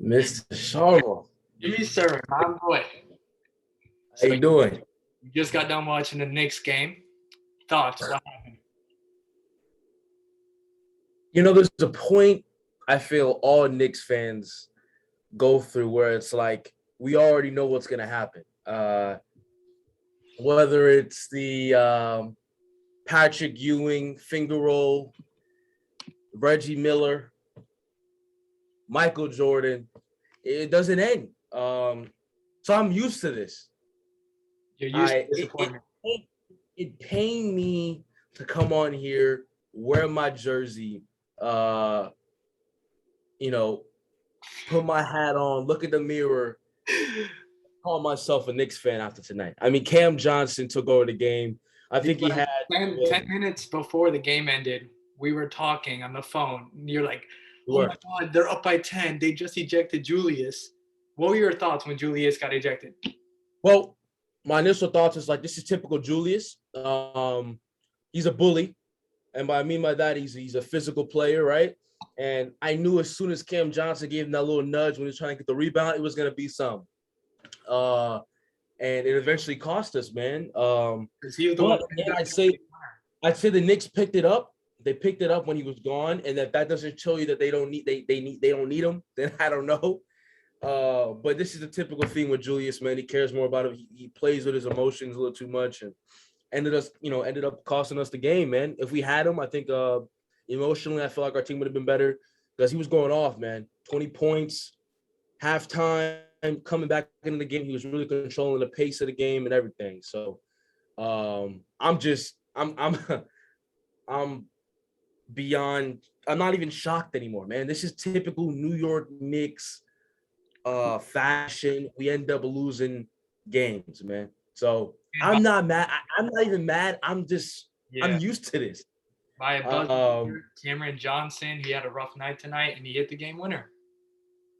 Mr. Sharma, Give me sir, my boy. how So you doing? you just got done watching the Knicks game. Thoughts? What happened? There's a point I feel all Knicks fans go through where it's like we already know what's gonna happen. Whether it's the Patrick Ewing finger roll, Reggie Miller, Michael Jordan, it doesn't end. So I'm used to this. You're used to I it, it disappointment. it pained me to come on here, wear my jersey, uh, you know, put my hat on, look at the mirror, call myself a Knicks fan after tonight. I mean, Cam Johnson took over the game. I think he Like had 10 minutes before the game ended, we were talking on the phone. And you're like, oh my God, they're up by 10. They just ejected Julius. What were your thoughts when Julius got ejected? Well, my initial thoughts is like this is typical Julius. He's a bully, and by I mean by that he's a physical player, right? And I knew as soon as Cam Johnson gave him that little nudge when he was trying to get the rebound, it was gonna be some. Uh, and it eventually cost us, man. Because he was the one. But again, I'd say the Knicks picked it up. They picked it up when he was gone, and that doesn't show you that they don't need him. Then I don't know. But this is a typical thing with Julius, man. He cares more about it. He plays with his emotions a little too much, and ended up costing us the game, man. If we had him, I think emotionally, I feel like our team would have been better because he was going off, man. 20 points, halftime, coming back into the game. He was really controlling the pace of the game and everything. So I'm I'm beyond. I'm not even shocked anymore, man. This is typical New York Knicks fashion. We end up losing games, man. So I'm not mad. I'm not even mad. I'm used to this. By a buzzer, Cameron Johnson, he had a rough night tonight, and he hit the game winner.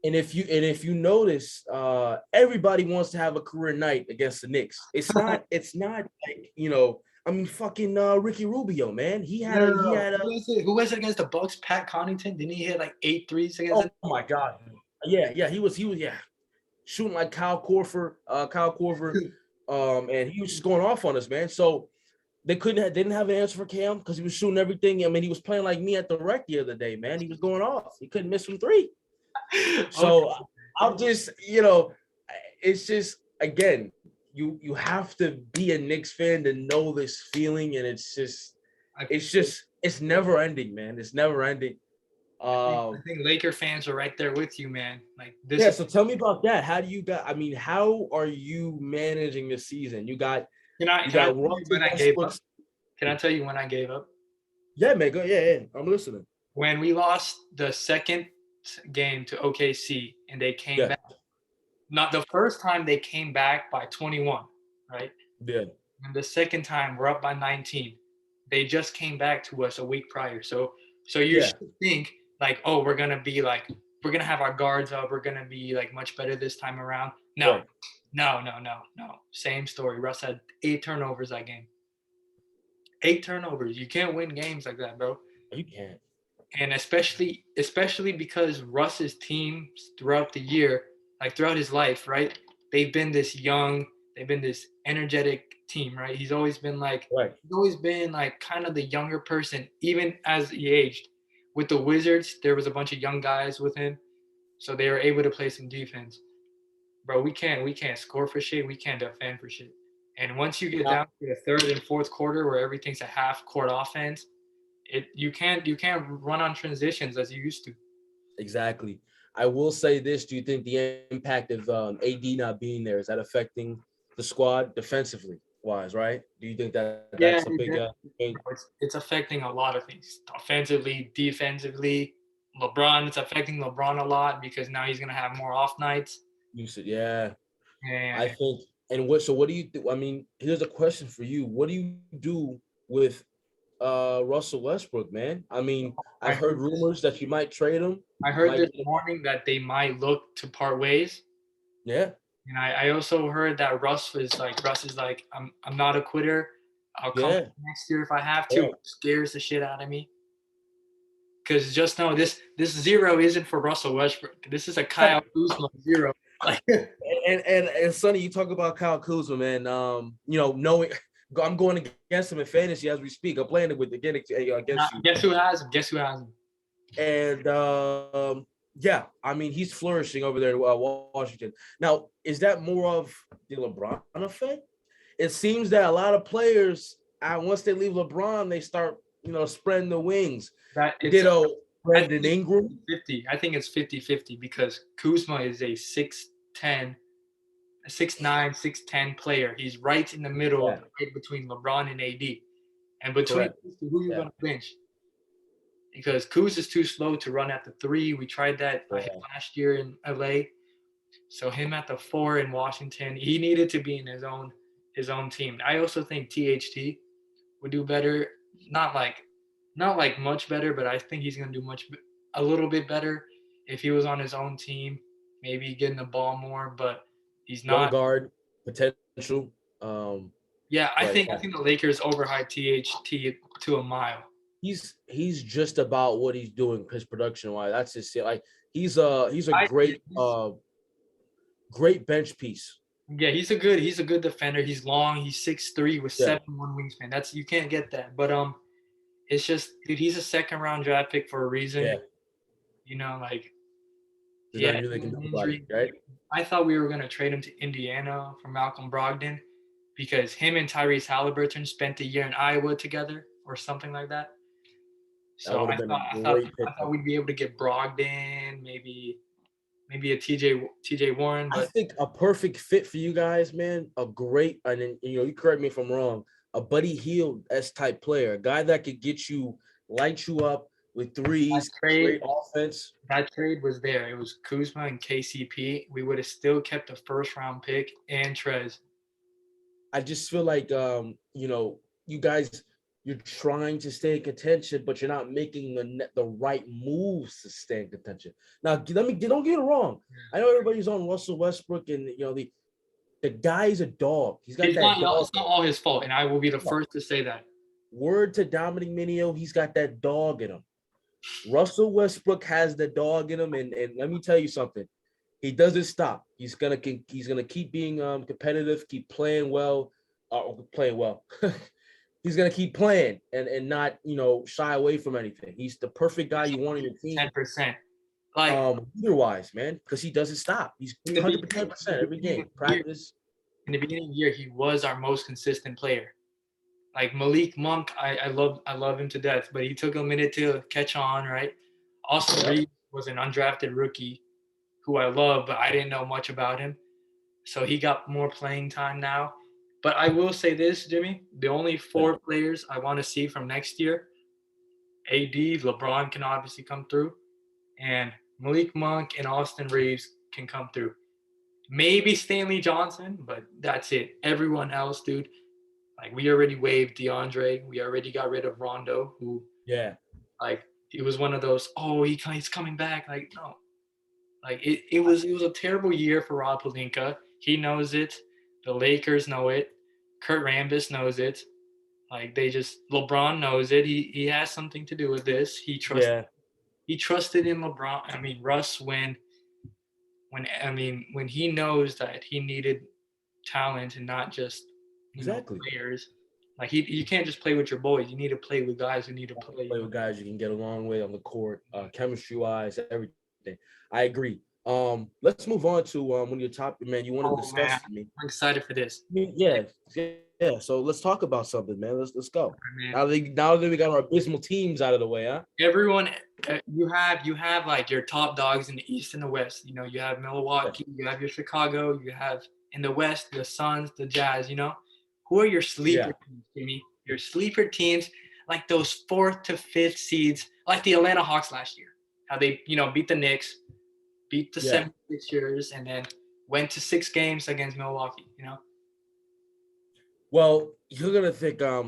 And if you notice, everybody wants to have a career night against the Knicks. It's not like I mean, fucking Ricky Rubio, man. He had Who was it against the Bucks? Pat Connaughton. Didn't he hit like 8 threes against them? Oh my God. Yeah. He was shooting like Kyle Korver. And he was just going off on us, man. So they didn't have an answer for Cam because he was shooting everything. I mean, he was playing like me at the rec the other day, man. He was going off. He couldn't miss from three. So I'm just, it's just again, you have to be a Knicks fan to know this feeling, and it's never ending, man. It's never ending. I think Laker fans are right there with you, man. Like this. Yeah. So tell me about that. How are you managing this season? Can I tell you when I gave up? Can I tell you when I gave up? Yeah, man. Go. Yeah. I'm listening. When we lost the second game to OKC and they came back. Not the first time they came back by 21, right? Yeah. And the second time we're up by 19. They just came back to us a week prior. So you should think like, oh, we're gonna have our guards up. We're gonna be like much better this time around. No. Same story. Russ had 8 turnovers that game. 8 turnovers. You can't win games like that, bro. You can't. And especially because Russ's teams throughout the year, like throughout his life, right? They've been this energetic team, right? He's always been like kind of the younger person, even as he aged. With the Wizards, there was a bunch of young guys with him, so they were able to play some defense. Bro, we can't score for shit. We can't defend for shit. And once you get down to the third and fourth quarter where everything's a half court offense, you can't run on transitions as you used to. Exactly. I will say this: do you think the impact of AD not being there is that affecting the squad defensively wise? Right? Do you think that's a big? It's affecting a lot of things, offensively, defensively. It's affecting LeBron a lot because now he's gonna have more off nights. You said, yeah. And I think. And what do you do? I mean, here's a question for you: what do you do with Russell Westbrook, man? I mean, I've heard rumors that you might trade him. I heard this morning that they might look to part ways. Yeah. And I also heard that Russ is like, I'm not a quitter. I'll come next year if I have to. It scares the shit out of me. because just know this 0 isn't for Russell Westbrook. This is a Kyle Kuzma 0. Like, and Sonny, you talk about Kyle Kuzma, man. Knowing I'm going against him in fantasy as we speak. I'm playing it with against you. Guess who has him? Guess who has him? And yeah, I mean, he's flourishing over there in Washington. Now, is that more of the LeBron effect? It seems that a lot of players, once they leave LeBron, they start, spreading the wings. Ditto Brandon Ingram. 50. I think it's 50-50 because Kuzma is a 6'10", 6'9", 6'10" player. He's right in the middle, right between LeBron and AD. And between who you gonna bench? Because Kuz is too slow to run at the 3. We tried that last year in LA. So him at the 4 in Washington, he needed to be in his own team. I also think THT would do better. Not like much better, but I think he's gonna do a little bit better if he was on his own team. Maybe getting the ball more, but he's not. One guard potential. I think the Lakers overhyped THT to a mile. He's just about what he's doing his production wise. That's just like he's a great bench piece. Yeah, he's a good defender. He's long. He's 6'3" with 7'1" wingspan. That's you can't get that. But it's just, dude, he's a second round draft pick for a reason. Yeah. Like injury, right? I thought we were gonna trade him to Indiana for Malcolm Brogdon because him and Tyrese Halliburton spent a year in Iowa together or something like that. So I thought we'd be able to get Brogdon, maybe a TJ Warren. But I think a perfect fit for you guys, man. A great, and then, you correct me if I'm wrong. A Buddy Hield-esque type player, a guy that could light you up with threes, great offense. That trade was there. It was Kuzma and KCP. We would have still kept a first-round pick and Trez. I just feel like, you guys, you're trying to stay in contention, but you're not making the right moves to stay in contention. Now, don't get it wrong. I know everybody's on Russell Westbrook, and the guy's a dog. He's got dog. It's not all his fault, and I will be the first to say that. Word to Dominic Minio, he's got that dog in him. Russell Westbrook has the dog in him, and let me tell you something. He doesn't stop. He's gonna keep being competitive, keep playing well, He's gonna keep playing and not shy away from anything. He's the perfect guy you want on your team. 10%. Like leader-wise, man, because he doesn't stop. He's 110% every game. Practice. In the beginning of the year, he was our most consistent player. Like Malik Monk, I love him to death, but he took a minute to catch on, right? Austin Reeves was an undrafted rookie who I love, but I didn't know much about him. So he got more playing time now. But I will say this, Jimmy, the only 4 players I want to see from next year, AD, LeBron can obviously come through, and Malik Monk and Austin Reeves can come through. Maybe Stanley Johnson, but that's it. Everyone else, dude, like we already waived DeAndre. We already got rid of Rondo, who like it was one of those, he's coming back. Like, no. Like it was a terrible year for Rob Pelinka. He knows it. The Lakers know it. Kurt Rambis knows it. Like LeBron knows it. He has something to do with this. He trusted in LeBron. I mean, Russ when he knows that he needed talent and not just players. Like you can't just play with your boys. You need to play with guys who need to play. Play with guys you can get along with on the court, chemistry wise, everything. I agree. Let's move on to one of your topic, man. You want to discuss with me? I'm excited for this. Yeah. So let's talk about something, man. Let's go. Now that we got our abysmal teams out of the way, huh? Everyone, you have like your top dogs in the East and the West. You have Milwaukee, you have your Chicago, you have in the West the Suns, the Jazz. Who are your sleeper teams, Jimmy? Your sleeper teams, like those 4th to 5th seeds, like the Atlanta Hawks last year. How they, beat the Knicks, beat the 76ers, and then went to 6 games against Milwaukee, Well, you're going to think, are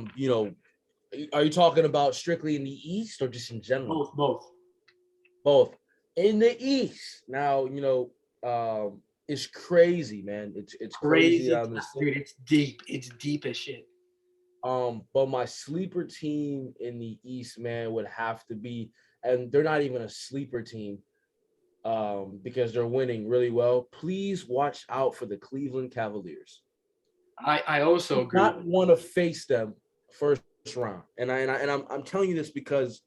you talking about strictly in the East or just in general? Both. In the East. Now, it's crazy, man. It's crazy. Dude, it's deep. It's deep as shit. But my sleeper team in the East, man, would have to be, and they're not even a sleeper team, because they're winning really well. Please watch out for the Cleveland Cavaliers. I also Do agree. not want to face them first round, and I'm telling you this because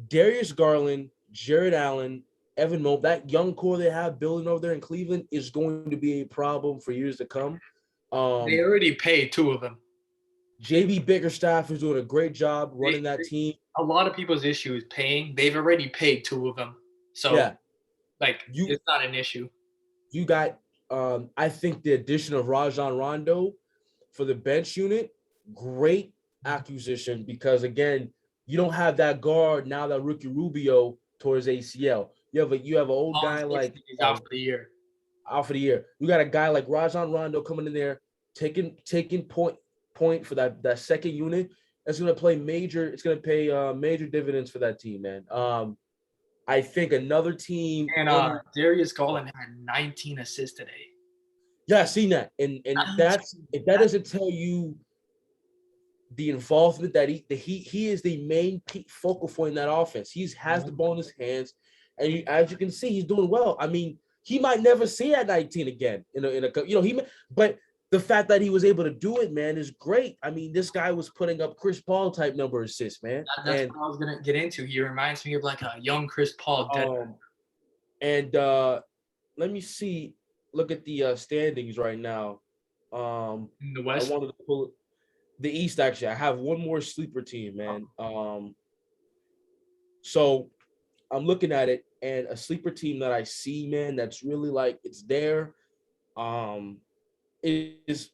Darius Garland, Jared Allen, Evan Mobley, that young core they have building over there in Cleveland is going to be a problem for years to come. They already paid 2 of them. JB Bickerstaff is doing a great job running that team. A lot of people's issue is paying. They've already paid 2 of them. So, yeah, it's not an issue. You got, I think the addition of Rajon Rondo for the bench unit, great acquisition because, again, you don't have that guard now that Ricky Rubio towards ACL. You have an old guy like out for the year. Out for the year. You got a guy like Rajon Rondo coming in there, taking point for that second unit. It's gonna play major. It's gonna pay major dividends for that team, man. I think another team and Darius Garland had 19 assists today. Yeah, I seen that, and that's if that doesn't tell you the involvement that he is the main focal point in that offense. He has the ball in his hands, and as you can see, he's doing well. I mean, he might never see at 19 again but the fact that he was able to do it, man, is great. I mean, this guy was putting up Chris Paul type number assists, man. That's what I was gonna get into. He reminds me of like a young Chris Paul. Let me see. Look at the standings right now. In the West, I wanted to pull the East. Actually, I have one more sleeper team, man. So I'm looking at it, and a sleeper team that I see, man, that's really like it's there. Is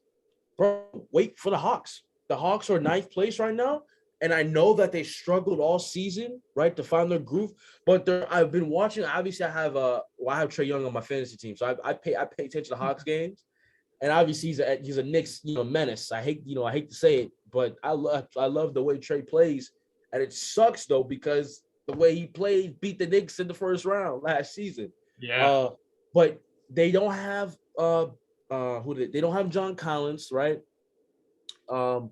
wait for the Hawks. The Hawks are 9th place right now, and I know that they struggled all season, right, to find their groove. But I've been watching. Obviously, I have Trae Young on my fantasy team, so I pay attention to the Hawks games, and obviously he's a Knicks menace. I hate to say it, but I love the way Trae plays, and it sucks though because the way he played beat the Knicks in the first round last season. Yeah. But they don't have they don't have John Collins, right? But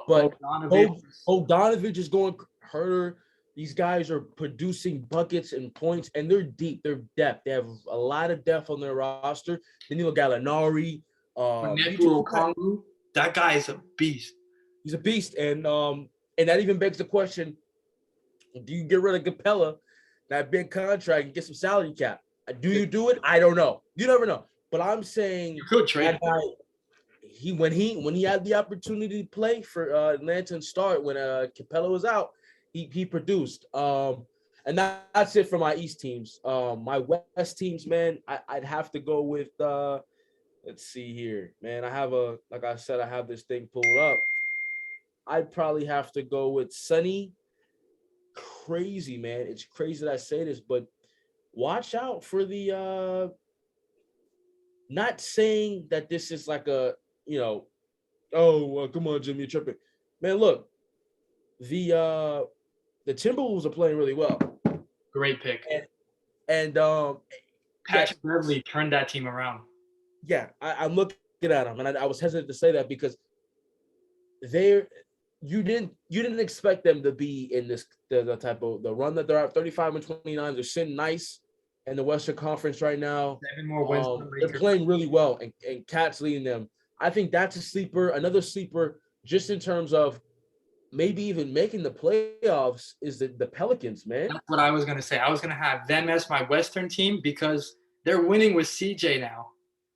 Bogdanovich is going hurt. These guys are producing buckets and points, and they're deep. They're depth. They have a lot of depth on their roster. Danilo Gallinari, that guy is a beast. He's a beast, and that even begs the question: do you get rid of Capella, that big contract, and get some salary cap? Do you do it? I don't know. You never know. But I'm saying you could trade that guy. When he had the opportunity to play for Atlanta and start when Capella was out, he produced. And that's it for my East teams. My West teams, man, I'd have to go with let's see here, man. I have like I said, I have this thing pulled up. I'd probably have to go with Sonny. Crazy, man. It's crazy that I say this, but watch out for the not saying that this is like a come on, Jimmy, you're tripping. Man, look, the Timberwolves are playing really well. Great pick. And Patrick Beverley turned that team around. Yeah, I'm looking at them, and I was hesitant to say that because you didn't expect them to be in this the type of the run that they're at 35-29. They're sitting nice in the Western Conference right now. 7 more wins. They're playing really well, and Cat's leading them. I think that's a sleeper. Another sleeper, just in terms of maybe even making the playoffs, is the Pelicans, man. That's what I was going to say. I was going to have them as my Western team because they're winning with CJ now.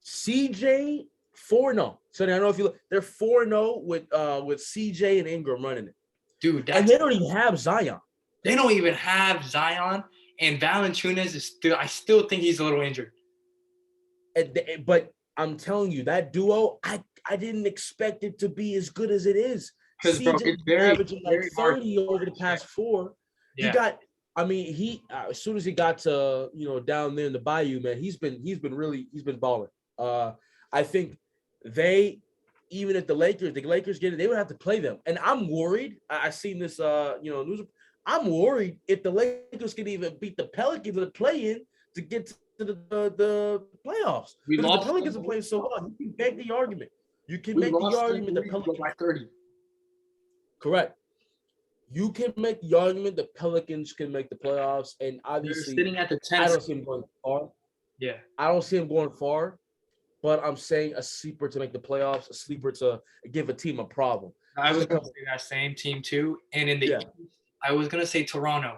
CJ 4-0. So I don't know if you look, they're 4-0 with CJ and Ingram running it. Dude, and they don't even have Zion. They don't even have Zion, and Valanciunas is I still think he's a little injured. But I'm telling you, that duo, I didn't expect it to be as good as it is. Because CJ averaging like 30 over the past 4. Yeah. He got, I mean, as soon as he got to down there in the Bayou, man, he's been balling. I think even if the Lakers get it, they would have to play them. And I'm worried. I seen this news. I'm worried if the Lakers can even beat the Pelicans in the play-in to get to the playoffs. Because the Pelicans are playing so well. You can make the argument. The Pelicans by 30. Correct. You can make the argument the Pelicans can make the playoffs, and obviously, they're sitting at the 10th. I don't see him going far. Yeah. I don't see him going far, but I'm saying a sleeper to make the playoffs, a sleeper to give a team a problem. I was going to say that same team too. And in the East, I was going to say Toronto.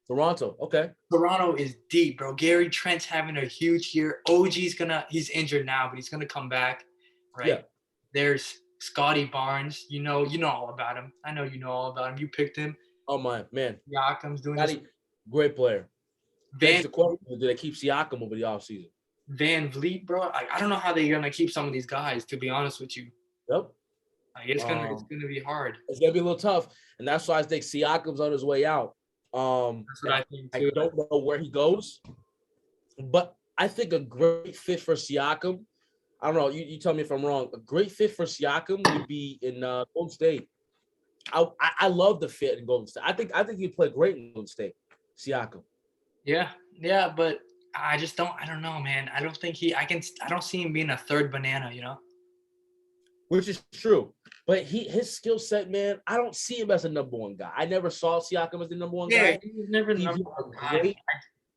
Toronto, okay. Toronto is deep, bro. Gary Trent's having a huge year. He's injured now, but he's going to come back, right? Yeah. There's Scottie Barnes. You know all about him. I know you know all about him. You picked him. Oh, my man. Siakam's doing this. Great player. The question, do they keep Siakam over the offseason? Van Vliet, bro. I don't know how they're going to keep some of these guys, to be honest with you. Yep. It's gonna be hard. It's gonna be a little tough, and that's why I think Siakam's on his way out. That's what I think too. I don't know where he goes, but I think a great fit for Siakam. I don't know. You tell me if I'm wrong. A great fit for Siakam would be in Golden State. I love the fit in Golden State. I think he'd play great in Golden State. Siakam. Yeah, but I don't know, man. I don't see him being a third banana, Which is true. But his skill set, man, I don't see him as a number one guy. I never saw Siakam as the number one guy. Yeah, he was never the number one guy.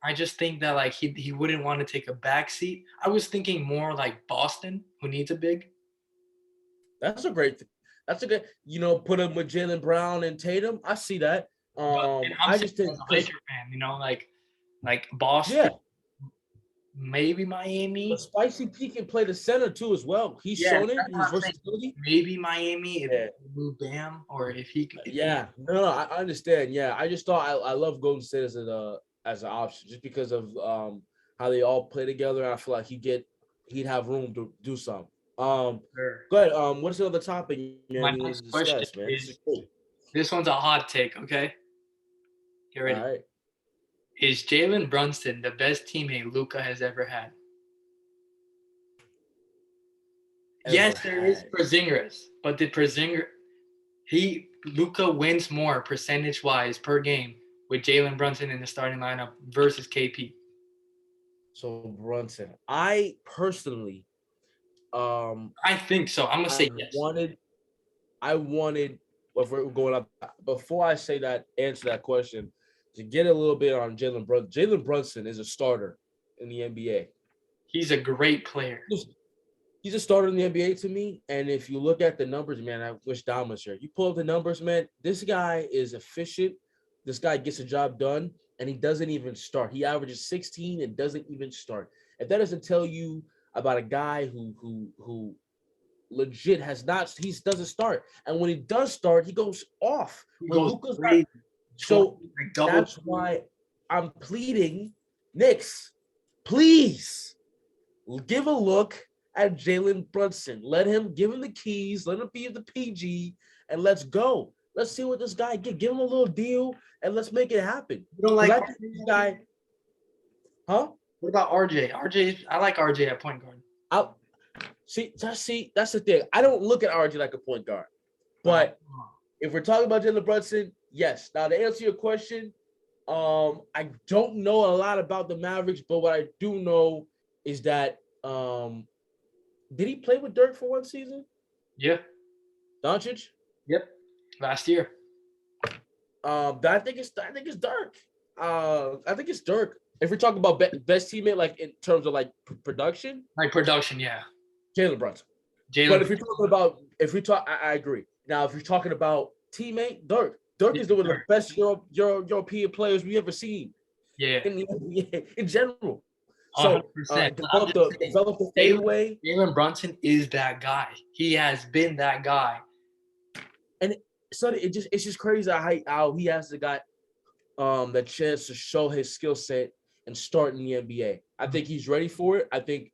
I just think that like he wouldn't want to take a back seat. I was thinking more like Boston, who needs a big. That's a good, put him with Jaylen Brown and Tatum. I see that. I just think Laker fan, like Boston. Yeah. Maybe Miami. But Spicy P can play the center too as well. He's shown it. His versatility. Maybe Miami if he move Bam or if he. No, I understand. Yeah, I just thought I love Golden State as an option just because of how they all play together. I feel like he'd have room to do something. Sure. Go ahead. What's the other topic? My next question is this one's a hot take. Okay, get ready. All right. Is Jalen Brunson the best teammate Luka has ever had? Yes, there is Porzingis, but did Luka wins more percentage-wise per game with Jalen Brunson in the starting lineup versus KP? So Brunson, I personally, I think so. I'm gonna say yes. I wanted. If we're going up before I say that, answer that question. To get a little bit on Jalen Brunson. Jalen Brunson is a starter in the NBA. He's a great player. He's a starter in the NBA to me. And if you look at the numbers, man, I wish Dom was here. You pull up the numbers, man, this guy is efficient. This guy gets the job done, and he doesn't even start. He averages 16 and doesn't even start. If that doesn't tell you about a guy who legit doesn't start. And when he does start, he goes off. So that's why I'm pleading, Knicks, please give a look at Jalen Brunson. Give him the keys, let him be the PG, and let's go. Let's see what this guy get. Give him a little deal, and let's make it happen. You don't like this guy? Huh? What about RJ? I like RJ at point guard. See, that's the thing. I don't look at RJ like a point guard, but if we're talking about Jalen Brunson, yes. Now, to answer your question, I don't know a lot about the Mavericks, but what I do know is that did he play with Dirk for one season? Yeah. Doncic? Yep. Last year. I think it's Dirk. I think it's Dirk. If we're talking about best teammate, like in terms of like production. Like production, yeah. Jalen Brunson. But if you're talking I agree. Now, if you're talking about teammate, Dirk is one of the best European players we ever seen. Yeah. In general. So, 100%. Develop the fadeaway. Jalen Brunson is that guy. He has been that guy. And so it's just crazy how he has got the chance to show his skill set and start in the NBA. I think he's ready for it. I think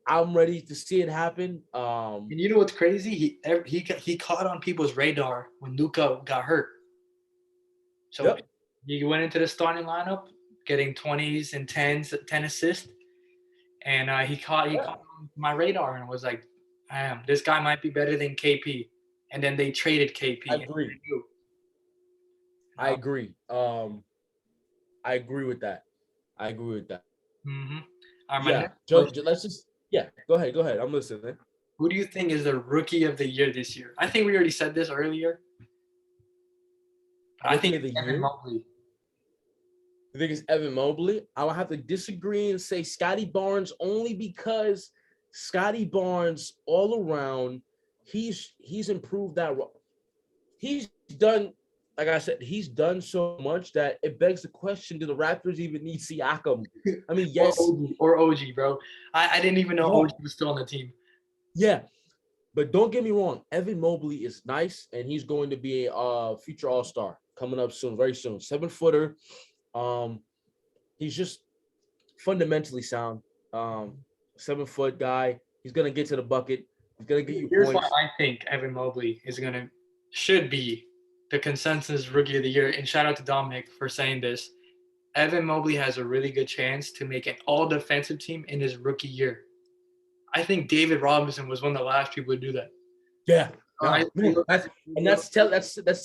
I'm ready to see it happen. And you know what's crazy? He caught on people's radar when Luka got hurt. So he went into the starting lineup, getting 20s and 10s, 10 assists, and he caught on my radar and was like, this guy might be better than KP. And then they traded KP. I agree. I agree with that. Mm-hmm. Go ahead. I'm listening. Who do you think is the rookie of the year this year? I think we already said this earlier. I think of the Evan year. Mobley. I think it's Evan Mobley. I will have to disagree and say Scottie Barnes only because Scottie Barnes all around, he's improved that. He's done, like I said, he's done so much that it begs the question: do the Raptors even need Siakam? I mean, yes, or OG, bro. I didn't even know OG was still on the team. Yeah, but don't get me wrong. Evan Mobley is nice, and he's going to be a future All-Star coming up soon, very soon. 7-footer. He's just fundamentally sound. 7-foot guy. He's gonna get to the bucket. He's gonna get you Here's points. why I think Evan Mobley should be the consensus rookie of the year. And shout out to Dominic for saying this. Evan Mobley has a really good chance to make an all-defensive team in his rookie year. I think David Robinson was one of the last people to do that. Yeah, that's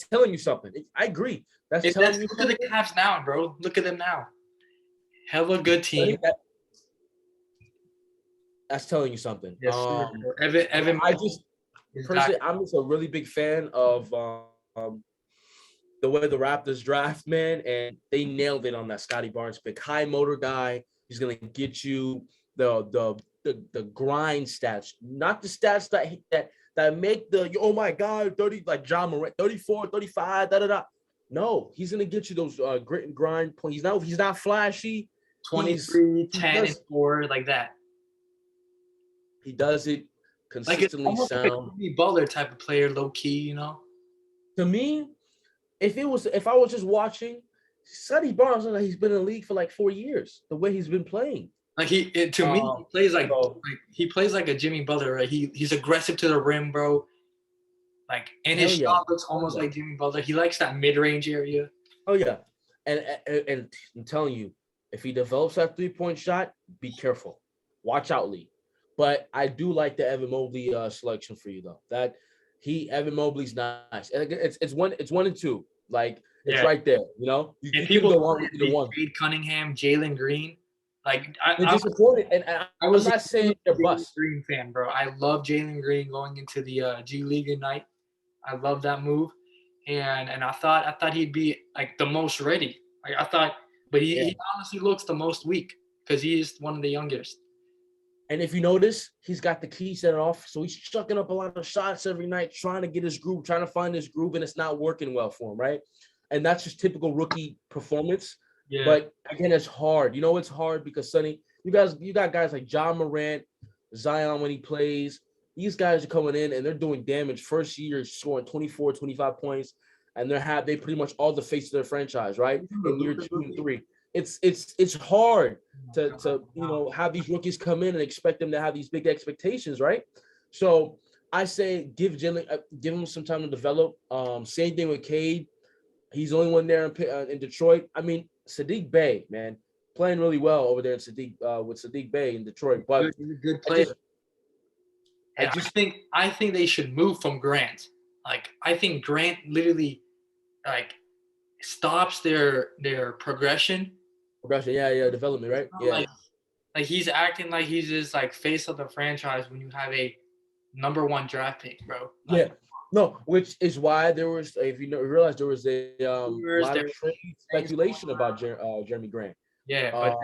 telling you something. I agree. That's telling you. Look at the Cavs now, bro. Look at them now. Hella good team. That's telling you something. Yes, Evan. I just personally, I'm just a really big fan of the way the Raptors draft, man, and they nailed it on that Scottie Barnes pick. High motor guy. He's gonna get you the grind stats, not the stats that make the oh my god 30 like John Morant 34, 35, No, he's gonna get you those grit and grind points. He's not flashy. 23, 10, and 4 like that. He does it consistently. Like it's almost like a Jimmy Butler type of player, low key, you know. To me, if I was just watching, Scottie Barnes, he's been in the league for like 4 years. The way he's been playing, like he plays he plays like a Jimmy Butler. Right? He's aggressive to the rim, bro. Like, and his shot looks almost like Jimmy Butler. He likes that mid-range area. Oh yeah, and I'm telling you, if he develops that 3-point shot, be careful. Watch out, Lee. But I do like the Evan Mobley selection for you though. Evan Mobley's nice. And it's 1 and 2. Like it's right there, you know. You people go on with either one. Cade Cunningham, Jalen Green. Like I'm disappointed, and I'm not saying they're bust. Green fan, bro. I love Jalen Green going into the G League Ignite. I love that move, and I thought he'd be like the most ready. Like I thought, but he honestly looks the most weak because he is one of the youngest. And if you notice, he's got the key set off, so he's chucking up a lot of shots every night, trying to get his groove, trying to find his groove, and it's not working well for him, right? And that's just typical rookie performance. Yeah. But again, it's hard. You know, it's hard because Sonny, you got guys like John Morant, Zion when he plays. These guys are coming in and they're doing damage. First year, scoring 24, 25 points, and they pretty much all the face of their franchise, right? In year 2 and 3. It's hard to have these rookies come in and expect them to have these big expectations, right? So I say give him some time to develop. Same thing with Cade. He's the only one there in Detroit. I mean, Sadiq Bey, man, playing really well over there in with Sadiq Bey in Detroit. But he's a good player. I think they should move from Grant. Like I think Grant literally like stops their progression. Development, right? Yeah. Like he's acting like he's just like face of the franchise when you have a number 1 draft pick, bro. Like, yeah. No, which is why there was, if you realize, there was a lot of speculation about Jeremy Grant. Yeah, but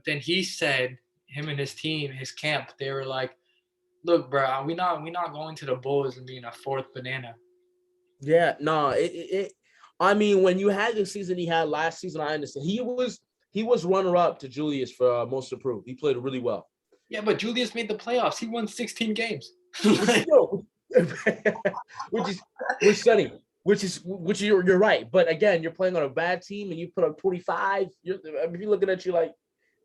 then he said, him and his team, his camp, they were like, "Look, bro, we not going to the Bulls and being a 4th banana." Yeah, no, I mean, when you had the season he had last season, I understand he was runner-up to Julius for most improved. He played really well. Yeah, but Julius made the playoffs. He won 16 games. which Sonny, which you're right. But again, you're playing on a bad team and you put up 25. You're looking at you like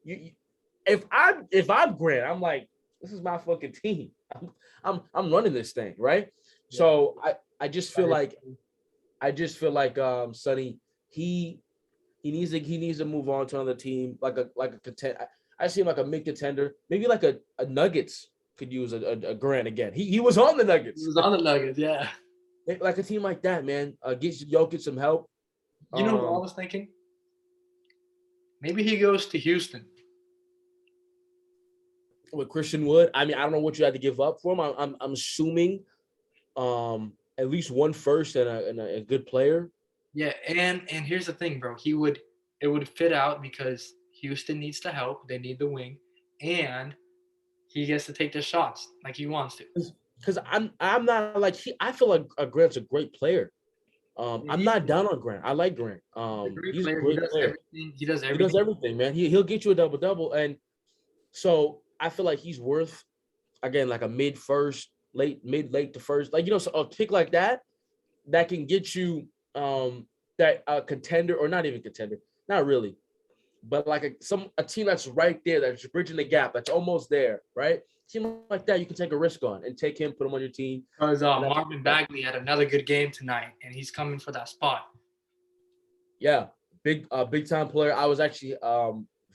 if I'm Grant, I'm like, this is my fucking team. I'm running this thing, right? Yeah. So I just feel like Sonny, he needs to move on to another team, like a contender. I see him like a mid contender, maybe like a Nuggets could use a Grant again. He was on the Nuggets. He was on the Nuggets, yeah. Like a team like that, man. Get Jokic some help. You know what I was thinking? Maybe he goes to Houston. With Christian Wood. I mean, I don't know what you had to give up for him. I'm assuming at least 1 first and a good player. Yeah, and here's the thing, bro. It would fit out because Houston needs to help. They need the wing, and he gets to take the shots like he wants to. Because I'm not like I feel like Grant's a great player. Yeah, I'm not down on Grant. I like Grant. he's a great He's a player. He great does player. everything. He does He does everything. everything, man. He'll get you a double, and so I feel like he's worth again like a mid first, late to first, like so a pick like that can get you that contender or not even contender, not really, but like a team that's right there, that's bridging the gap, that's almost there, right? Team like that, you can take a risk on and take him, put him on your team. Because Marvin Bagley had another good game tonight, and he's coming for that spot. Yeah, big time player. I was actually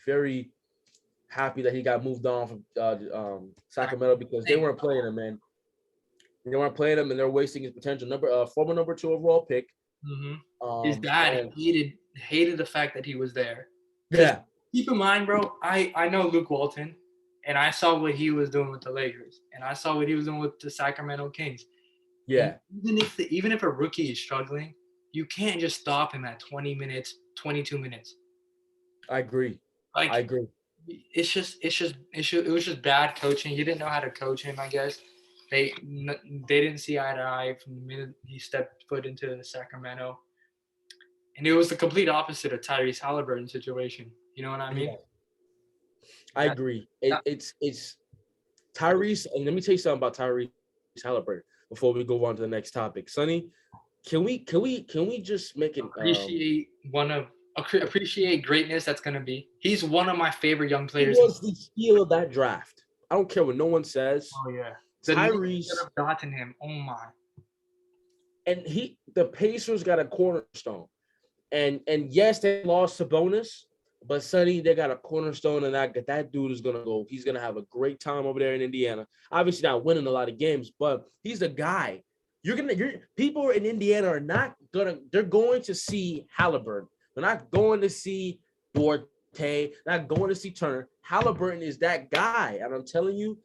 very happy that he got moved on from Sacramento because they weren't playing him, man. They weren't playing him, and they're wasting his potential former number 2 overall pick. His dad hated the fact that he was there. Yeah. Keep in mind, bro, I know Luke Walton, and I saw what he was doing with the Lakers, and I saw what he was doing with the Sacramento Kings. Yeah. And even if a rookie is struggling, you can't just stop him at 20 minutes, 22 minutes. I agree. Like, I agree. It was just bad coaching. He didn't know how to coach him, I guess. They didn't see eye to eye from the minute he stepped foot into Sacramento. And it was the complete opposite of Tyrese Halliburton's situation. You know what I mean? Yeah. I agree. It's Tyrese, and let me tell you something about Tyrese Halliburton before we go on to the next topic. Sonny, can we just make it appreciate greatness that's gonna be? He's one of my favorite young players. He was the steal of that draft. I don't care what no one says. Oh yeah. Tyrese could have gotten him. Oh my. And the Pacers got a cornerstone. And yes, they lost Sabonis, but Sonny, they got a cornerstone, and that dude is gonna go. He's gonna have a great time over there in Indiana. Obviously, not winning a lot of games, but he's a guy. People in Indiana are not gonna. They're going to see Halliburton. They're not going to see Duarte. Not going to see Turner. Halliburton is that guy, and I'm telling you,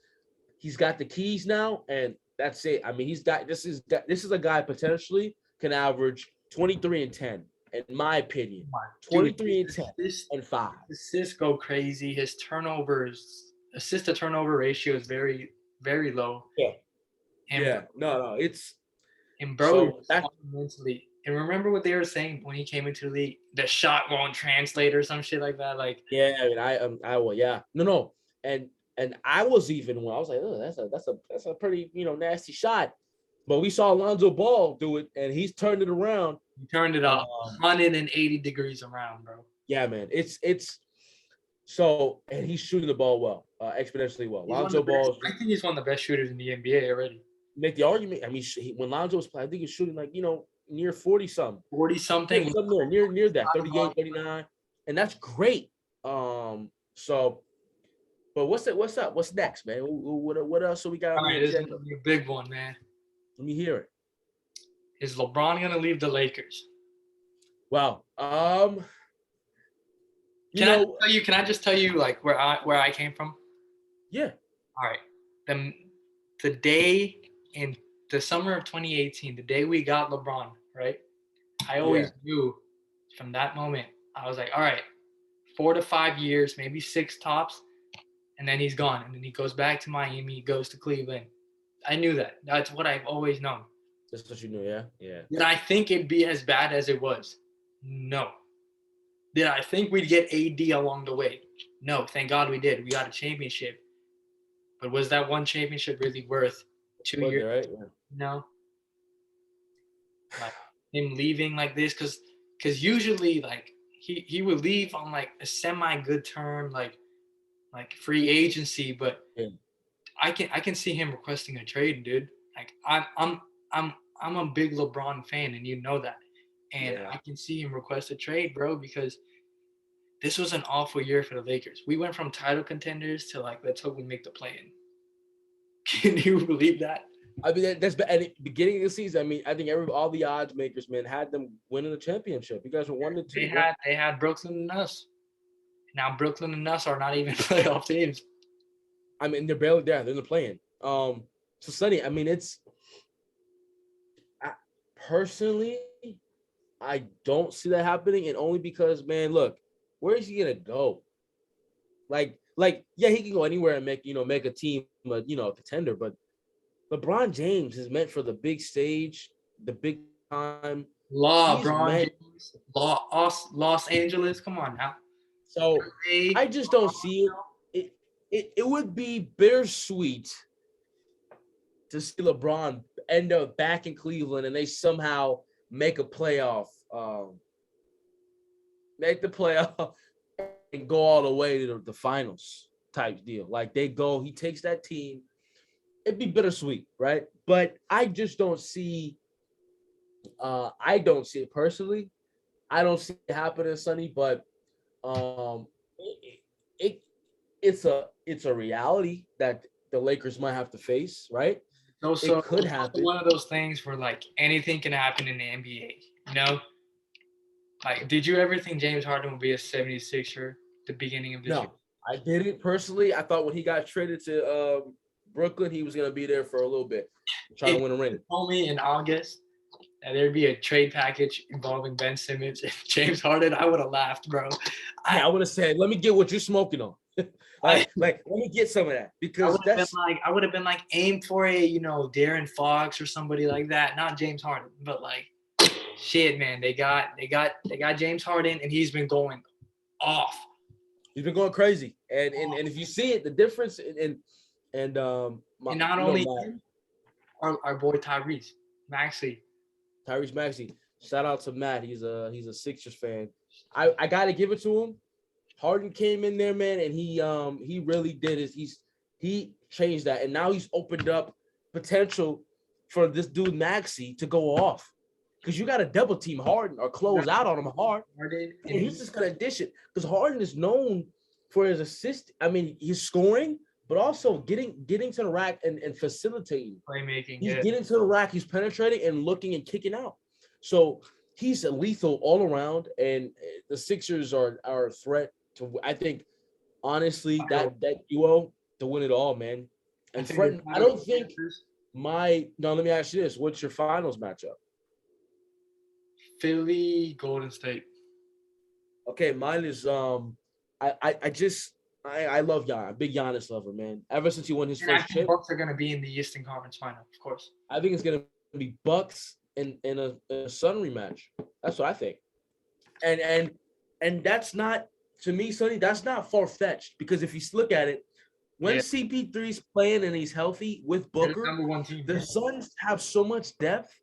he's got the keys now, and that's it. I mean, this is a guy potentially can average 23 and 10. In my opinion, 23 and 10 and 5. His assists go crazy. His assist to turnover ratio is very, very low. Yeah. And No, it's and bro, fundamentally. And remember what they were saying when he came into the league? The shot won't translate or some shit like that. Like yeah, I mean, I will. Yeah, no, and I was even when I was like, oh, that's a pretty nasty shot. But we saw Alonzo Ball do it, and he's turned it around. He turned it up 180 degrees around, bro. Yeah, man. It's so, and he's shooting the ball well, exponentially well. Lonzo Ball. I think he's one of the best shooters in the NBA already. Make the argument. I mean, when Lonzo was playing, I think he's shooting like near 40-something. 40-something. Near that 38, 39, and that's great. So. But what's up? What's next, man? What else? So we got. All right, this is gonna be a big one, man. Let me hear it. Is LeBron gonna leave the Lakers? Wow. Can I just tell you like where I came from? Yeah. All right. The day in the summer of 2018, the day we got LeBron, right? I always knew from that moment. I was like, all right, 4 to 5 years, maybe 6 tops. And then he's gone. And then he goes back to Miami. He goes to Cleveland. I knew that. That's what I've always known. That's what you knew, yeah? Yeah. Did I think it'd be as bad as it was? No. Did I think we'd get AD along the way? No. Thank God we did. We got a championship. But was that one championship really worth 2 years? Right? Yeah. No. Like him leaving like this, because usually like he would leave on like a semi-good term, like free agency, but I can see him requesting a trade, dude. Like I'm a big LeBron fan, and you know that, and I can see him request a trade, bro, because this was an awful year for the Lakers. We went from title contenders to like, let's hope we make the play-in. Can you believe that? I mean, that's at the beginning of the season. I mean, I think all the odds makers, man, had them winning the championship. You guys were 1-2. They had Brooklyn and us. Now Brooklyn and us are not even playoff teams. I mean, they're barely there. They're playing. So Sonny, I mean, personally, I don't see that happening, and only because, man, look, where is he gonna go? Yeah, he can go anywhere and make a team, a contender. But LeBron James is meant for the big stage, the big time. LeBron James, Los Angeles. Come on now. So I just don't see it. It would be bittersweet to see LeBron end up back in Cleveland and they somehow make a playoff, make the playoff and go all the way to the finals type deal. Like he takes that team. It'd be bittersweet, right? But I just don't see. I don't see it personally. I don't see it happening, Sonny. But it's a reality that the Lakers might have to face, right? So it could happen. One of those things where like anything can happen in the NBA, you know? Like, did you ever think James Harden would be a 76er at the beginning of this year? No, I didn't personally. I thought when he got traded to Brooklyn, he was gonna be there for a little bit, trying to win a ring. Told me in August that there'd be a trade package involving Ben Simmons and James Harden, I would have laughed, bro. I would have said, "Let me get what you're smoking on." like, let me get some of that, because I would have been like, aim for a Darren Fox or somebody like that, not James Harden, but like, shit, man, they got James Harden and he's been going off. He's been going crazy, and if you see it, the difference and not only him, our boy Tyrese Maxey. Shout out to Matt. He's a Sixers fan. I gotta give it to him. Harden came in there, man, and he really did his. He changed that, and now he's opened up potential for this dude Maxey to go off, because you got to double team Harden or close out on him hard, and he's just gonna dish it, because Harden is known for his assist. I mean, he's scoring, but also getting to the rack and facilitating. Playmaking. He's getting to the rack, he's penetrating and looking and kicking out. So he's lethal all around, and the Sixers are a threat to, I think, honestly, that duo to win it all, man. And I don't think let me ask you this. What's your finals matchup? Philly, Golden State. Okay, mine is I love Giannis. I'm a big Giannis lover, man. Ever since he won his first chip. Bucks are gonna be in the Eastern Conference Final, of course. I think it's gonna be Bucks in a Sun rematch. That's what I think. And that's not, to me, Sonny, that's not far-fetched, because if you look at it, when CP3's playing and he's healthy with Booker, #1 team. The Suns have so much depth,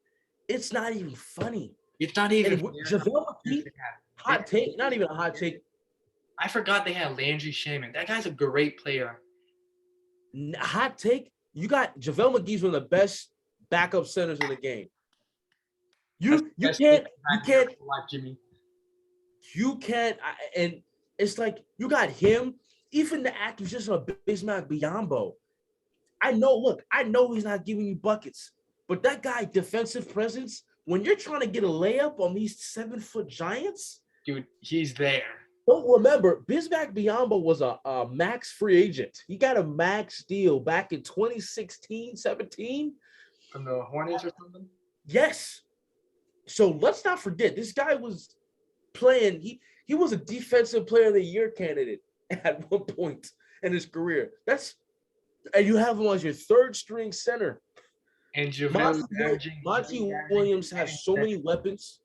it's not even funny. It's not even. JaVale McGee, hot take, not even a hot take. I forgot they had Landry Shaman. That guy's a great player. Hot take, you got JaVale McGee's one of the best backup centers in the game. You can't, and it's like you got him. Even the acquisition of Bismack Biyombo. I know he's not giving you buckets, but that guy, defensive presence, when you're trying to get a layup on these 7-foot giants, dude, he's there. Don't remember, Bismack Biyombo was a max free agent. He got a max deal back in 2016, 17. From the Hornets or something? Yes. So let's not forget, this guy was playing, he was a defensive player of the year candidate at one point in his career. And you have him as your third string center. And Monty Williams has so many weapons.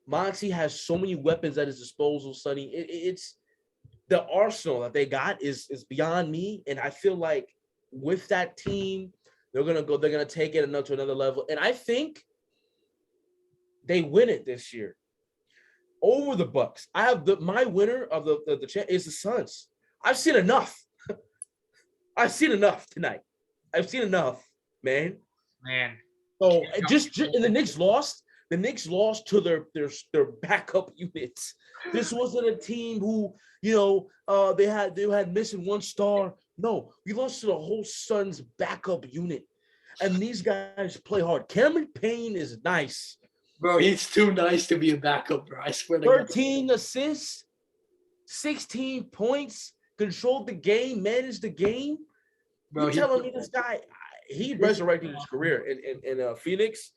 Monty has so many weapons at his disposal, Sonny. It's the arsenal that they got is beyond me. And I feel like with that team, they're gonna take it to another level. And I think they win it this year over the Bucks. I have my winner of the champ is the Suns. I've seen enough. I've seen enough tonight. I've seen enough, man. So just and the Knicks lost. The Knicks lost to their backup units. This wasn't a team who, they had missing one star. No, we lost to the whole Suns backup unit. And these guys play hard. Cameron Payne is nice. Bro, he's too nice to be a backup, bro. I swear to God. 13 assists, 16 points, controlled the game, managed the game. Bro, you telling me this guy, he resurrected his career in Phoenix.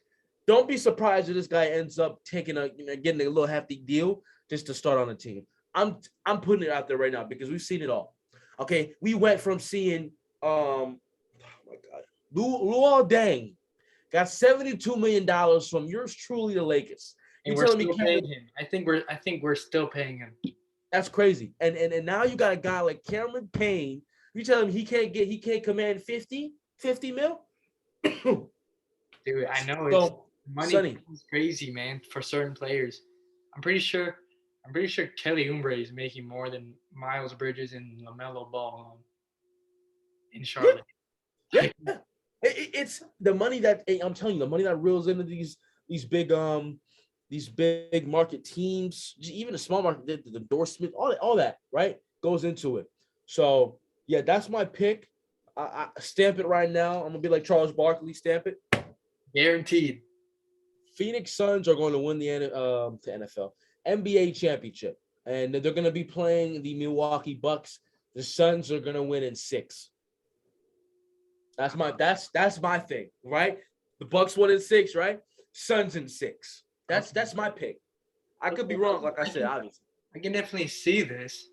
Don't be surprised if this guy ends up taking getting a little hefty deal just to start on the team. I'm putting it out there right now because we've seen it all. Okay, we went from seeing oh my God, Luol Deng got $72 million from yours truly, the Lakers. And we're still paying him. I think we're still paying him. That's crazy. And now you got a guy like Cameron Payne. You tell him he can't command 50 mil. Dude, I know it's money is crazy, man, for certain players. I'm pretty sure Kelly Oubre is making more than Miles Bridges and LaMelo Ball in Charlotte. Yeah. It's the money that I'm telling you, the money that reels into these big market teams, even the small market, the endorsement, all that, right, goes into it. So yeah, that's my pick. I stamp it right now. I'm gonna be like Charles Barkley, stamp it. Guaranteed. Phoenix Suns are going to win the NFL NBA championship, and they're going to be playing the Milwaukee Bucks. The Suns are going to win in 6. That's my thing, right? The Bucks won in 6, right? Suns in 6. That's my pick. I could be wrong, like I said, obviously. I can definitely see this,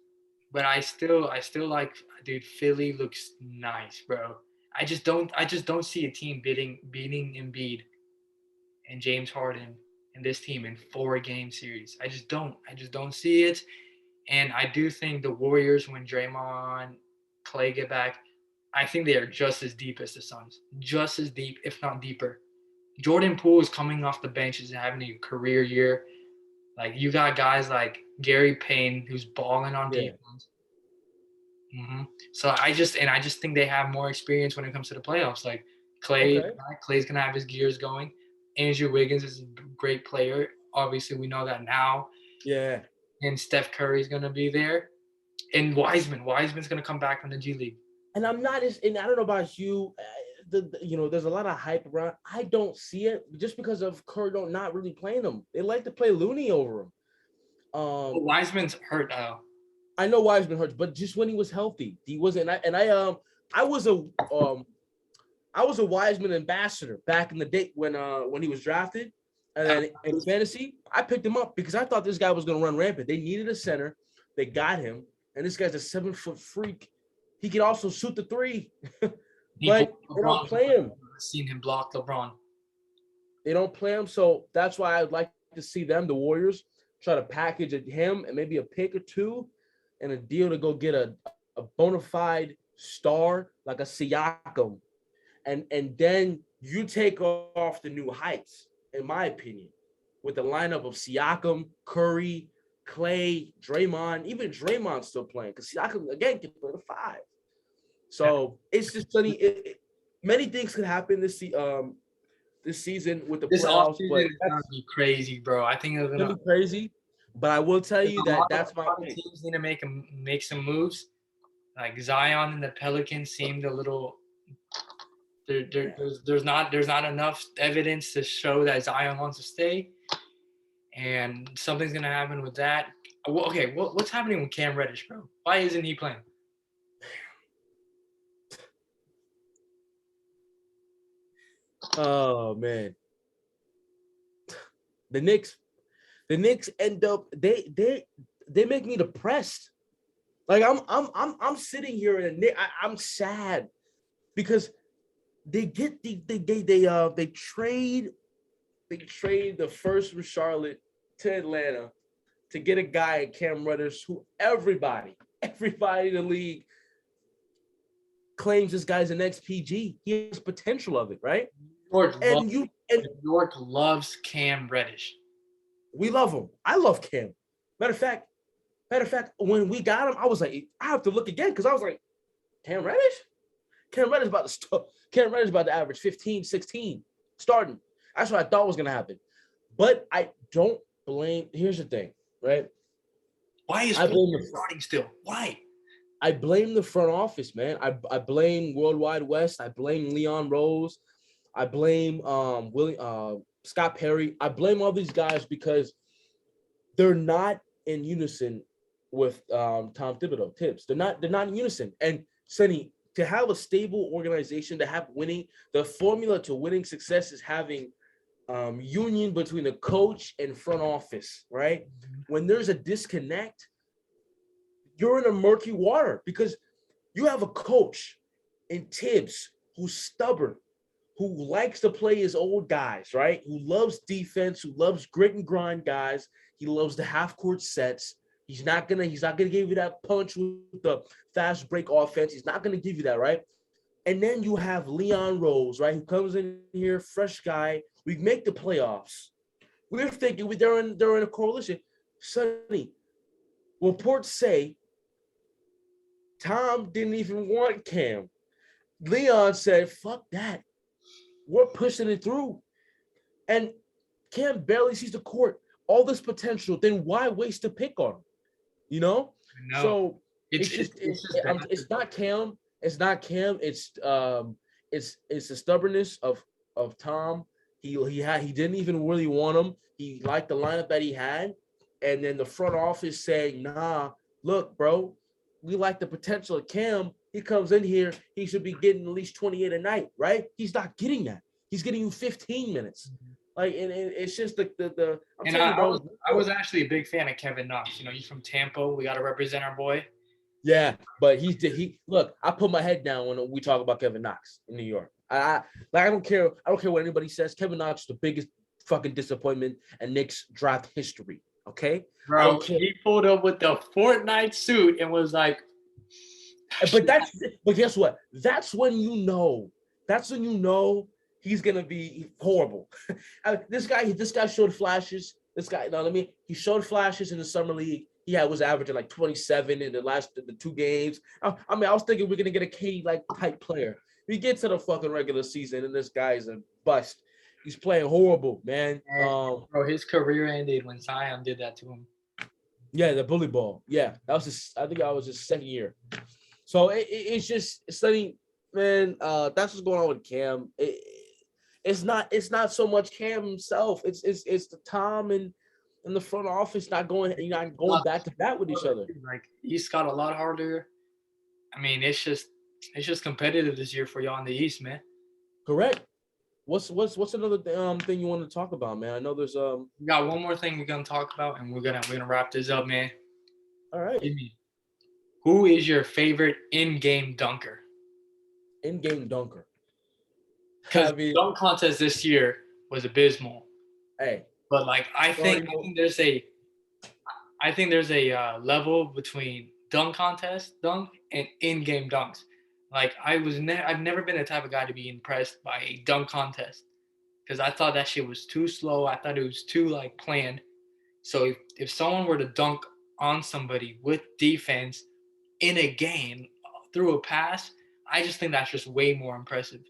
but I still like, dude, Philly looks nice, bro. I just don't see a team beating Embiid and James Harden and this team in 4-game series. I just don't see it. And I do think the Warriors, when Draymond, Clay get back, I think they are just as deep as the Suns. Just as deep, if not deeper. Jordan Poole is coming off the bench, is having a career year. Like, you got guys like Gary Payne, who's balling on defense. Mm-hmm. So I just think they have more experience when it comes to the playoffs. Like Clay's gonna have his gears going. Andrew Wiggins is a great player. Obviously, we know that now. Yeah. And Steph Curry's gonna be there. And Wiseman's gonna come back from the G League. And I'm not and I don't know about you. There's a lot of hype around. I don't see it just because of Curry not really playing them. They like to play Looney over him. Wiseman's hurt now. I know Wiseman hurts, but just when he was healthy, he wasn't. I was a Wiseman ambassador back in the day when he was drafted, and then in fantasy, I picked him up because I thought this guy was going to run rampant. They needed a center, they got him, and this guy's a 7-foot freak. He can also shoot the 3, but they don't play him. I've seen him block LeBron. They don't play him, so that's why I'd like to see them, the Warriors, try to package him and maybe a pick or 2. And a deal to go get a bona fide star like a Siakam. And then you take off the new heights, in my opinion, with the lineup of Siakam, Curry, Clay, Draymond. Even Draymond's still playing because Siakam, again, can play the 5. So it's just funny. Many things could happen this season with the playoffs. But it's going to be crazy, bro. I think it's going to be crazy. But I will tell you that's my pick. Teams need to make some moves. Like Zion and the Pelicans seemed a little. There's not enough evidence to show that Zion wants to stay, and something's gonna happen with that. Okay, what's happening with Cam Reddish, bro? Why isn't he playing? Oh man, the Knicks end up they make me depressed. Like I'm sitting here and I'm sad because they trade the first from Charlotte to Atlanta to get a guy, Cam Reddish, who everybody in the league claims this guy's an XPG. He has potential of it, right? New York loves Cam Reddish. We love him. I love Cam. Matter of fact, when we got him, I was like, I have to look again because I was like, Cam Reddish? Cam Reddish about to average 15, 16 starting. That's what I thought was going to happen. But I don't blame. Here's the thing, right? Why is he starting still? Why? I blame the front office, man. I blame Worldwide West. I blame Leon Rose. I blame Scott Perry. I blame all these guys because they're not in unison with Tom Thibodeau. Tibbs. They're not in unison. And Sonny, to have a stable organization, to have winning, the formula to winning success is having union between the coach and front office, right? When there's a disconnect, you're in a murky water because you have a coach in Tibbs who's stubborn, who likes to play his old guys, right? Who loves defense, who loves grit and grind guys. He loves the half court sets. He's not gonna give you that punch with the fast break offense. He's not gonna give you that, right? And then you have Leon Rose, right? Who comes in here, fresh guy. We make the playoffs. We're thinking they're in a coalition. Sonny, reports say Tom didn't even want Cam. Leon said, fuck that. We're pushing it through. And Cam barely sees the court. All this potential, then why waste a pick on him? You know? No. So it's not Cam. It's not Cam. It's the stubbornness of Tom. He didn't even really want him. He liked the lineup that he had. And then the front office saying, nah, look, bro, we like the potential of Cam. He comes in here, he should be getting at least 28 a night, right? He's not getting that. He's getting you 15 minutes. Like, and it's just the I'm and I was actually a big fan of Kevin Knox. You know, he's from Tampa. We got to represent our boy. Yeah, but he look, I put my head down when we talk about Kevin Knox in New York. I don't care what anybody says. Kevin Knox is the biggest fucking disappointment in Knicks draft history. Okay, bro, he pulled up with the Fortnite suit and was like, but guess what? That's when you know he's gonna be horrible. This guy showed flashes. He showed flashes in the summer league. He was averaging like 27 in the 2 games. I was thinking we're gonna get a Katie like type player. We get to the fucking regular season and this guy is a bust. He's playing horrible, man. Bro, his career ended when Zion did that to him. Yeah, the bully ball. Yeah, I think I was his second year. So it's just Sonny, man. That's what's going on with Cam. It's not so much Cam himself. It's the Tom and the front office not going back to back with each other. Like, East got a lot harder. I mean, it's just competitive this year for y'all in the East, man. Correct. What's another thing you want to talk about, man? I know there's We got one more thing we're gonna talk about, and we're gonna wrap this up, man. All right. Who is your favorite in-game dunker? In-game dunker. Because the dunk contest this year was abysmal. Hey, but like I think there's a level between dunk and in-game dunks. Like I've never been the type of guy to be impressed by a dunk contest because I thought that shit was too slow. I thought it was too like planned. So if someone were to dunk on somebody with defense in a game through a pass, I just think that's just way more impressive.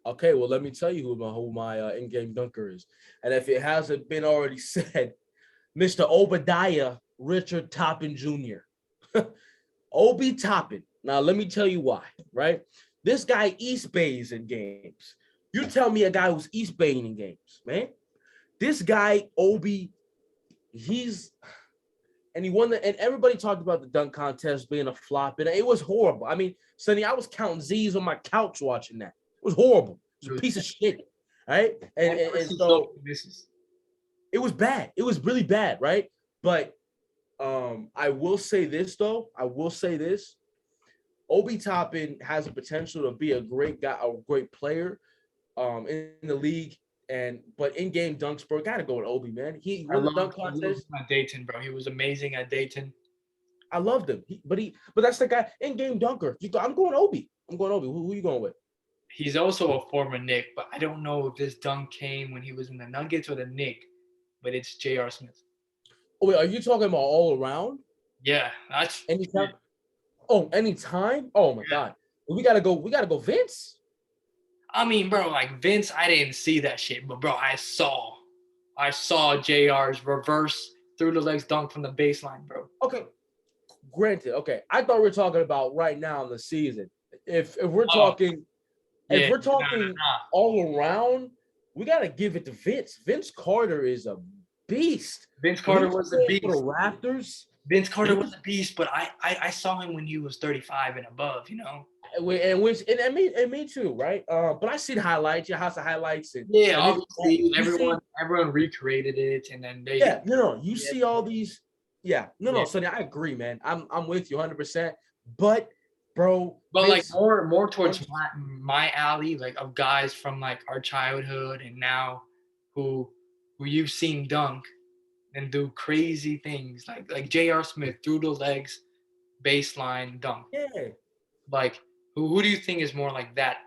Okay, well, let me tell you who my in-game dunker is. And if it hasn't been already said, Mr. Obadiah Richard Toppin Jr. Obi Toppin. Now, let me tell you why, right? This guy East Bays in games. You tell me a guy who's East Baying in games, man. This guy, Obi, and he won and everybody talked about the dunk contest being a flop, and it was horrible. I mean, Sonny, I was counting Z's on my couch watching that. It was horrible. It was a piece of shit, right? And so it was bad. It was really bad, right? But I will say this, though. Obi Toppin has the potential to be a great guy, a great player in the league. But in-game dunks, bro, gotta go with Obi, man. He won the dunk contest at Dayton, bro. He was amazing at Dayton. I loved him. But that's the guy, in-game dunker. I'm going Obi. Who are you going with? He's also a former Knick, but I don't know if this dunk came when he was in the Nuggets or the Knick, but it's J.R. Smith. Oh, wait, are you talking about all around? Yeah, that's anytime. Oh, anytime? Oh my God. We gotta go Vince. I mean, bro, like Vince, I didn't see that shit, but bro, I saw JR's reverse through the legs dunk from the baseline, bro. Okay. Granted, okay. I thought we were talking about right now in the season. If we're talking all around, we gotta give it to Vince. Vince Carter is a beast. Vince Carter was a beast. For the Raptors. Vince Carter was a beast, but I saw him when he was 35 and above, you know. and me too, right? But I see the highlights, your house of highlights, and Yeah, and obviously you see, everyone recreated it, and then they you yeah, see all these, yeah. Sonny, I agree, man. I'm with you 100%. But bro, But like Vince, more towards my alley, like of guys from like our childhood and now who you've seen dunk and do crazy things like J.R. Smith through the legs, baseline dunk. yeah, Like who do you think is more like that?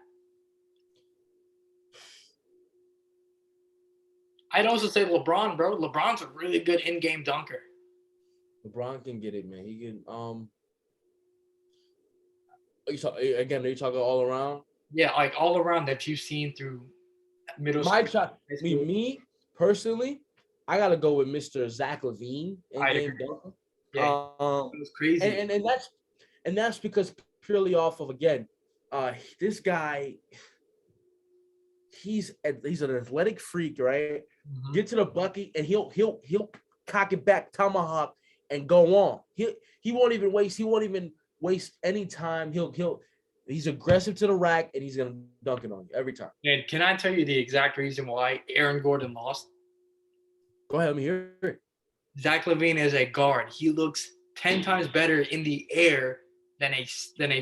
I'd also say LeBron, bro. LeBron's a really good in-game dunker. LeBron can get it, man. He can. Are you talking all around? Yeah, like all around that you've seen through middle My school. child, me personally, I gotta go with Mr. Zach LaVine in I'd game agree. dunker. Yeah, it was crazy. And that's because purely off of, again, this guy, he's an athletic freak, right? Mm-hmm. Get to the bucket and he'll cock it back, tomahawk, and go on. He won't even waste any time. He's aggressive to the rack and he's gonna dunk it on you every time. And can I tell you the exact reason why Aaron Gordon lost? Go ahead, let me hear it. Zach LaVine is a guard. He looks 10 times better in the air than a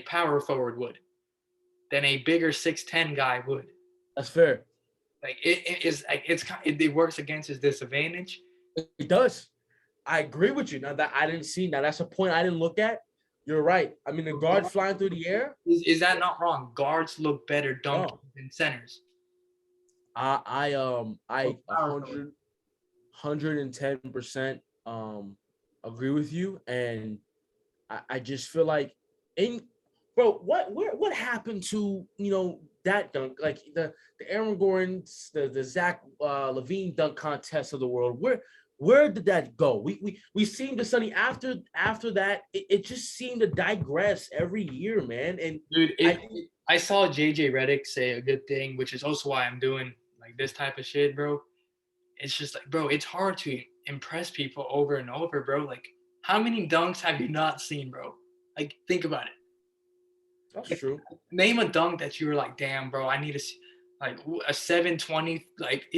power forward would, than a bigger 6'10" guy would. That's fair. Like it works against his disadvantage. It does. I agree with you. Now that I didn't see, now that's a point I didn't look at. You're right. I mean, the guard flying through the air. Is that not wrong? Guards look better dunking than centers. I 110% agree with you, and I just feel like what happened to that dunk, like the Aaron Gordon's, the Zach LaVine dunk contest of the world? Where did that go? We seem to, Sonny, after that it just seemed to digress every year, man. And dude, I saw JJ Redick say a good thing, which is also why I'm doing like this type of shit, bro. It's just like, bro, it's hard to impress people over and over, bro. Like, how many dunks have you not seen, bro? Like, think about it. That's true. Name a dunk that you were like, damn, bro, I need to see, like a 720. Like,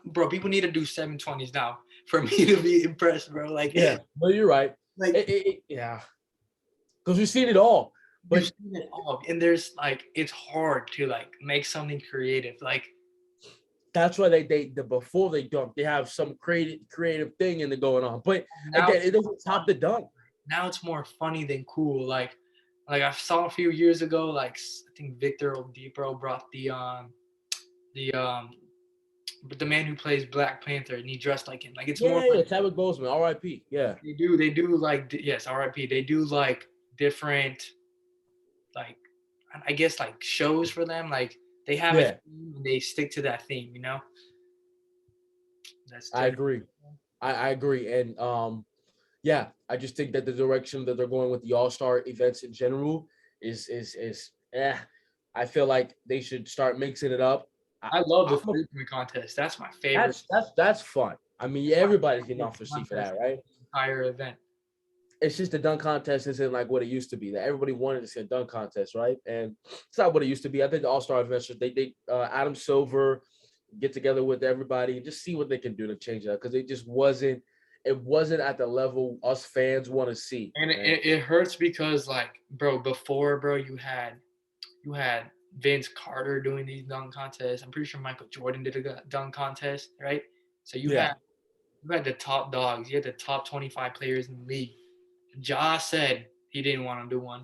bro, people need to do 720s now for me to be impressed, bro. Like, yeah, no, you're right. Like, yeah, because we've seen it all. But you've seen it all, and there's like, it's hard to like make something creative. Like, that's why they before they dunk, they have some creative thing in the going on. But again, it doesn't top the dunk. Now it's more funny than cool. Like I saw a few years ago, like I think Victor Oladipo brought the man who plays Black Panther, and he dressed like him. Like, it's more. Yeah, Chadwick Boseman, R.I.P. Yeah, they do like, yes, R.I.P. They do like different, like, I guess, like shows for them. Like, they have a theme and they stick to that theme, you know. I agree. I agree, and yeah, I just think that the direction that they're going with the All-Star events in general is I feel like they should start mixing it up. I love the three-point contest. That's my favorite. That's fun. I mean, everybody's getting off for seat for that, right? Entire event. It's just the dunk contest isn't like what it used to be. That everybody wanted to see a dunk contest, right? And it's not what it used to be. I think the All-Star events, they Adam Silver get together with everybody and just see what they can do to change that, because it wasn't at the level us fans want to see. And it hurts because, like, bro, before, bro, you had Vince Carter doing these dunk contests. I'm pretty sure Michael Jordan did a dunk contest, right? So you had the top dogs. You had the top 25 players in the league. Ja said he didn't want to do one.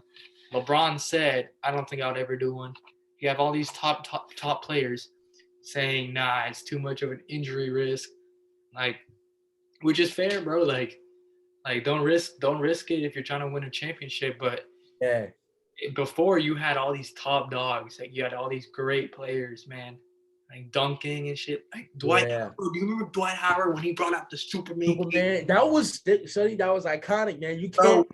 LeBron said, I don't think I would ever do one. You have all these top players saying, nah, it's too much of an injury risk. Like, which is fair, bro. Like don't risk it if you're trying to win a championship. But before, you had all these top dogs. Like, you had all these great players, man. Like dunking and shit. Like Dwight. Howard. Do you remember Dwight Howard when he brought out the Superman? That was iconic, man. You can't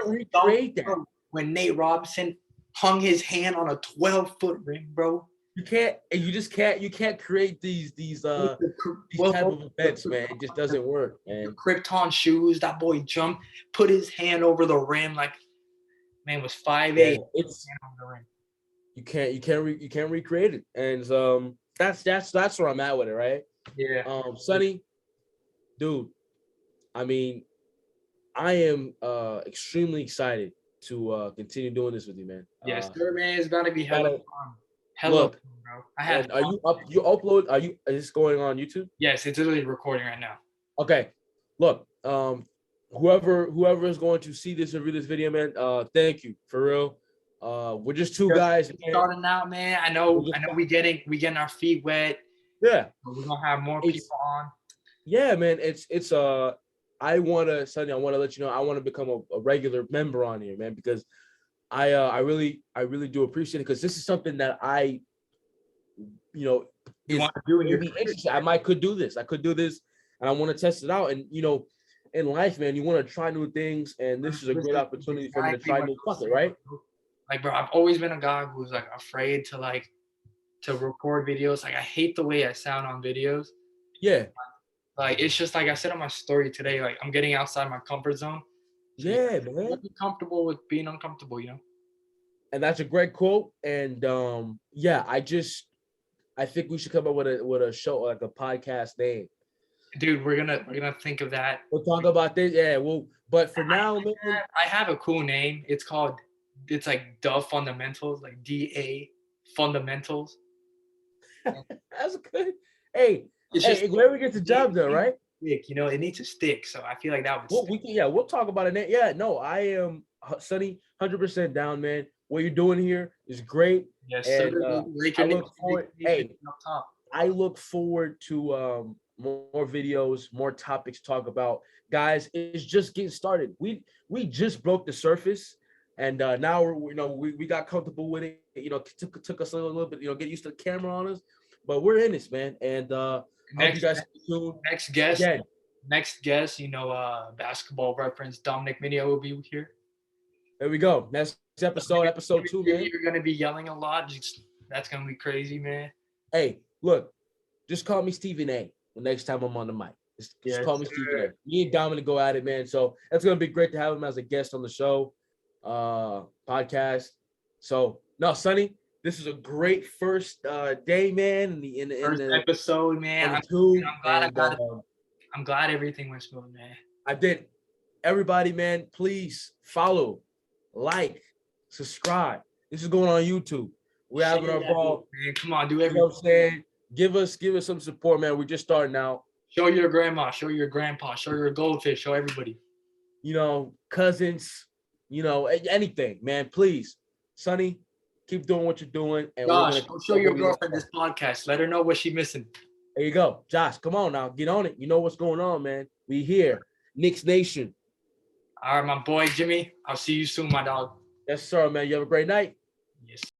recreate that. When Nate Robinson hung his hand on a 12-foot rim, bro. You can't create these type of events, man. It just doesn't work, man. Krypton shoes, that boy jumped, put his hand over the rim, like, Man was 5'8". It's you can't recreate it, and that's where I'm at with it, right? Yeah. Sonny, dude, I mean, I am extremely excited to continue doing this with you, man. Yes, sir, man. It's gonna be hella fun. Hella look, fun, bro. I had. And are you up? You upload? Is this going on YouTube? Yes, it's literally recording right now. Okay. Look, whoever is going to see this and read this video, man, thank you for real. We're just two guys starting out, man. I know we getting our feet wet. Yeah. But we're gonna have more people on. Yeah, man. It's I wanna, Sonny, I wanna let you know I want to become a regular member on here, man, because I really do appreciate it, because this is something that I want to do in your interested. I could do this. And I want to test it out. And in life, man, you want to try new things, and this is a great opportunity for me to try new stuff, right? Like, bro, I've always been a guy who's like afraid to record videos. Like, I hate the way I sound on videos. Yeah. Like, it's just like I said on my story today, like, I'm getting outside my comfort zone. So yeah, man. Be comfortable with being uncomfortable, And that's a great quote. And yeah, I think we should come up with a show, like a podcast name. Dude, we're gonna think of that. We'll talk about this. Yeah, but for now, man, I have a cool name. It's like The Fundamentals, like DA Fundamentals. That's good. Hey, whoever gets the job done, right? It needs to stick. So I feel like that would stick. We'll talk about it. Yeah, no, I am, Sonny, 100% down, man. What you're doing here is great. Yes, and I look forward to more videos, more topics to talk about. Guys, it's just getting started. We just broke the surface, and now we got comfortable with it. Took us a little bit, get used to the camera on us, but we're in this, man. And I hope you guys next guest, basketball reference Dominic Minio will be here. There we go. Next episode 2, man. You're gonna be yelling a lot. That's gonna be crazy, man. Hey, look, just call me Stephen A. the next time I'm on the mic. Just call me Stephen A. Me and Dominic go at it, man. So that's gonna be great to have him as a guest on the show, podcast. So no, Sonny, this is a great first day, man. In the episode, man. I'm glad everything went smooth, man. I did. Everybody, man, please follow, like, subscribe. This is going on YouTube. We're having our ball. Man, come on, do everything. You know what I'm saying? Give us some support, man. We're just starting out. Show your grandma, show your grandpa, show your goldfish, show everybody. Cousins, anything, man. Please, Sonny, keep doing what you're doing. And Josh, show your girlfriend this podcast. Let her know what she's missing. There you go. Josh, come on now. Get on it. You know what's going on, man. We here. Knicks Nation. All right, my boy, Jimmy. I'll see you soon, my dog. Yes, sir, man. You have a great night. Yes.